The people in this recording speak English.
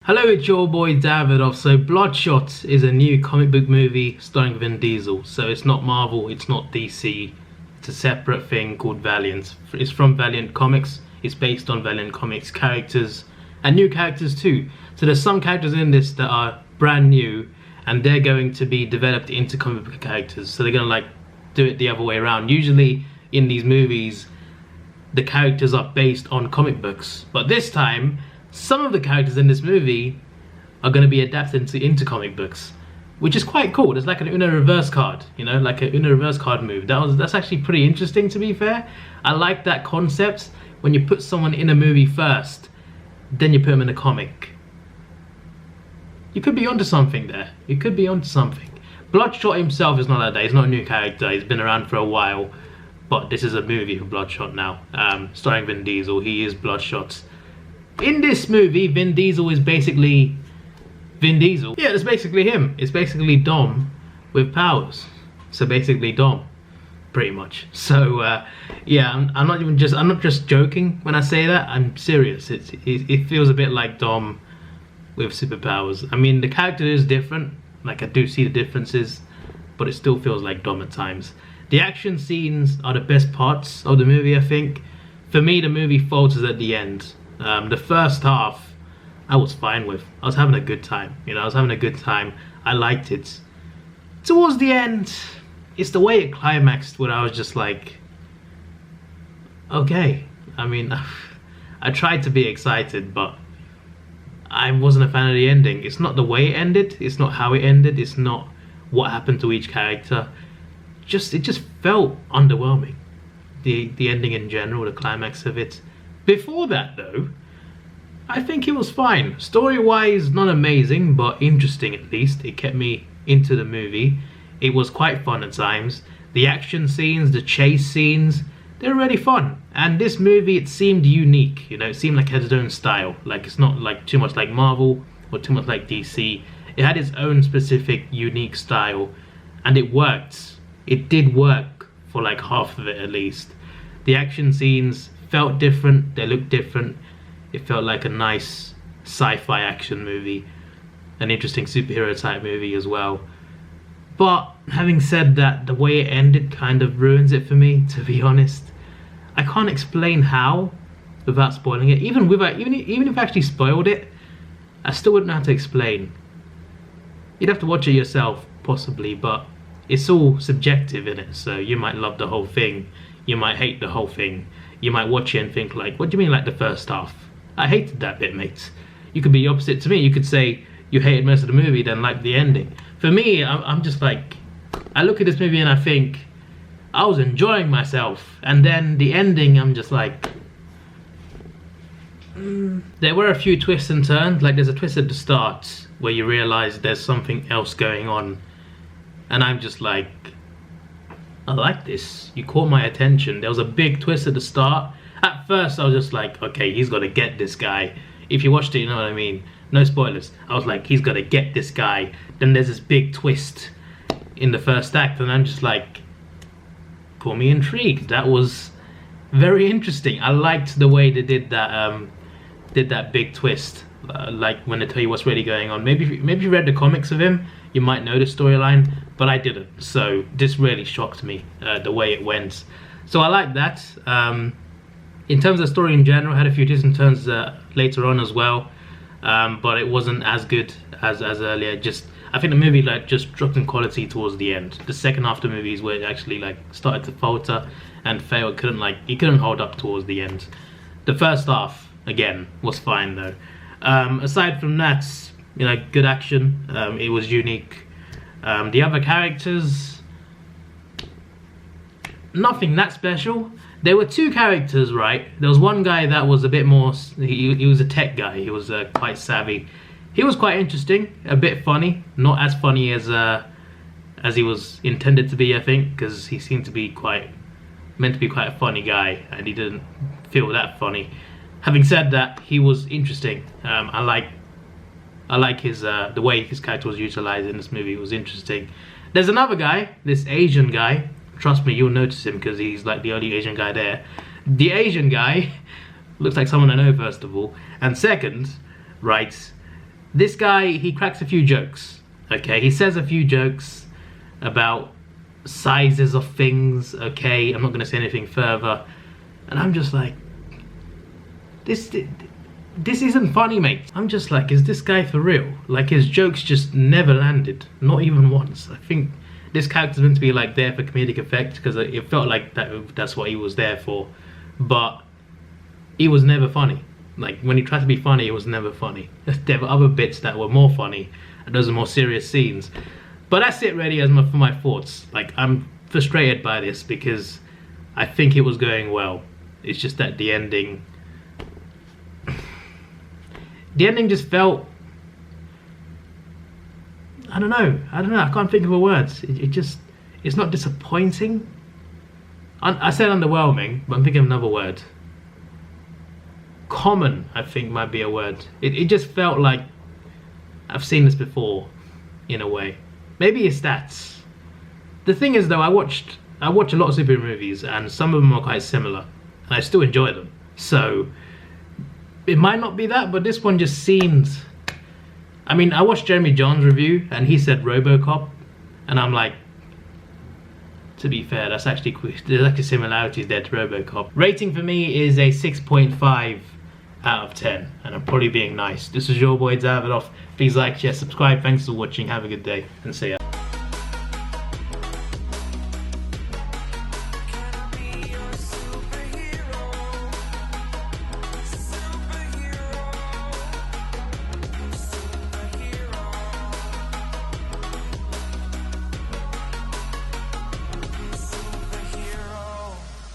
Hello, it's your boy Davidoff. So Bloodshot is a new comic book movie starring Vin Diesel. So it's not Marvel, it's not DC, it's a separate thing called Valiant. It's from Valiant Comics, it's based on Valiant Comics characters and new characters too. So there's some characters in this that are brand new and they're going to be developed into comic book characters. So they're going to like do it the other way around. Usually in these movies the characters are based on comic books, but this time some of the characters in this movie are going to be adapted into comic books, which is quite cool. It's like an Uno reverse card, you know, like an Uno reverse card move. That's actually pretty interesting, to be fair. I like that concept when you put someone in a movie first, then you put them in a comic. You could be onto something there. You could be onto something. Bloodshot himself is not like that. He's not a new character. He's been around for a while, but this is a movie of Bloodshot now, starring Vin Diesel. He is Bloodshot. In this movie, Vin Diesel is basically Vin Diesel. Yeah, it's basically him. It's basically Dom with powers. So basically Dom, pretty much. So yeah, I'm not just joking when I say that. I'm serious. It feels a bit like Dom with superpowers. I mean, the character is different. Like, I do see the differences, but it still feels like Dom at times. The action scenes are the best parts of the movie, I think. For me, the movie falters at the end. The first half I was fine with. I was having a good time, you know, I was having a good time. I liked it. Towards the end, it's the way it climaxed where I was just like, okay. I mean, I tried to be excited, but I wasn't a fan of the ending. It's not the way it ended, it's not how it ended, it's not what happened to each character. It just felt underwhelming. The ending in general, the climax of it. Before that though, I think it was fine. Story-wise, not amazing, but interesting at least. It kept me into the movie. It was quite fun at times. The action scenes, the chase scenes, they're really fun. And this movie, it seemed unique, you know, it seemed like it had its own style. Like, it's not like too much like Marvel or too much like DC. It had its own specific, unique style, and it worked. It did work for like half of it at least. The action scenes felt different, they looked different. It felt like a nice sci-fi action movie, an interesting superhero type movie as well. But having said that, the way it ended kind of ruins it for me, to be honest. I can't explain how without spoiling it. Even if I actually spoiled it, I still wouldn't know how to explain. You'd have to watch it yourself, possibly, but it's all subjective in it. So you might love the whole thing, you might hate the whole thing. You might watch it and think like, what do you mean like the first half? I hated that bit, mate. You could be opposite to me. You could say you hated most of the movie, then like the ending. For me, I'm just like, I look at this movie and I think, I was enjoying myself. And then the ending, I'm just like, There were a few twists and turns. Like, there's a twist at the start where you realise there's something else going on. And I'm just like, I like this. You caught my attention. There was a big twist at the start. At first I was just like, okay, he's got to get this guy. If you watched it, you know what I mean. No spoilers. I was like, he's got to get this guy. Then there's this big twist in the first act, and I'm just like, got me intrigued. That was very interesting. I liked the way they did that big twist. Like when they tell you what's really going on. Maybe if you read the comics of him, you might know the storyline, but I didn't. So this really shocked me, the way it went. So I like that. In terms of the story in general, I had a few twists and turns later on as well, but it wasn't as good as earlier. I think the movie like just dropped in quality towards the end. The second half of the movie is where it actually like started to falter and fail. It couldn't hold up towards the end. The first half again was fine though. Aside from that, you know, good action. It was unique. The other characters, nothing that special. There were two characters, right? There was one guy that was a bit more, he was a tech guy. He was quite savvy. He was quite interesting, a bit funny. Not as funny as he was intended to be, I think, because he seemed to be meant to be quite a funny guy, and he didn't feel that funny. Having said that, he was interesting. I like his the way his character was utilized in this movie. It was interesting. There's another guy, this Asian guy. Trust me, you'll notice him because he's like the only Asian guy there. The Asian guy looks like someone I know, first of all, and second, right, This guy, he cracks a few jokes. Okay, he says a few jokes about sizes of things. Okay, I'm not going to say anything further. And I'm just like, this isn't funny, mate. I'm just like, is this guy for real? Like, his jokes just never landed, not even once. I think this character's meant to be like there for comedic effect, because it felt like that's what he was there for, but he was never funny. Like, when he tried to be funny, it was never funny. There were other bits that were more funny, and those are more serious scenes. But that's it really for my thoughts. Like, I'm frustrated by this because I think it was going well. It's just that the ending just felt, I don't know, I can't think of a word. It's not disappointing. I said underwhelming, but I'm thinking of another word. Common, I think, might be a word. It just felt like I've seen this before, in a way. Maybe it's that. The thing is though, I watch a lot of superhero movies, and some of them are quite similar, and I still enjoy them. So it might not be that, but this one just seems, I mean, I watched Jeremy John's review and he said RoboCop, and I'm like, to be fair, there's actually similarities there to RoboCop. Rating for me is a 6.5 out of 10, and I'm probably being nice. This is your boy Davidoff. Please like, share, subscribe. Thanks for watching. Have a good day, and see ya.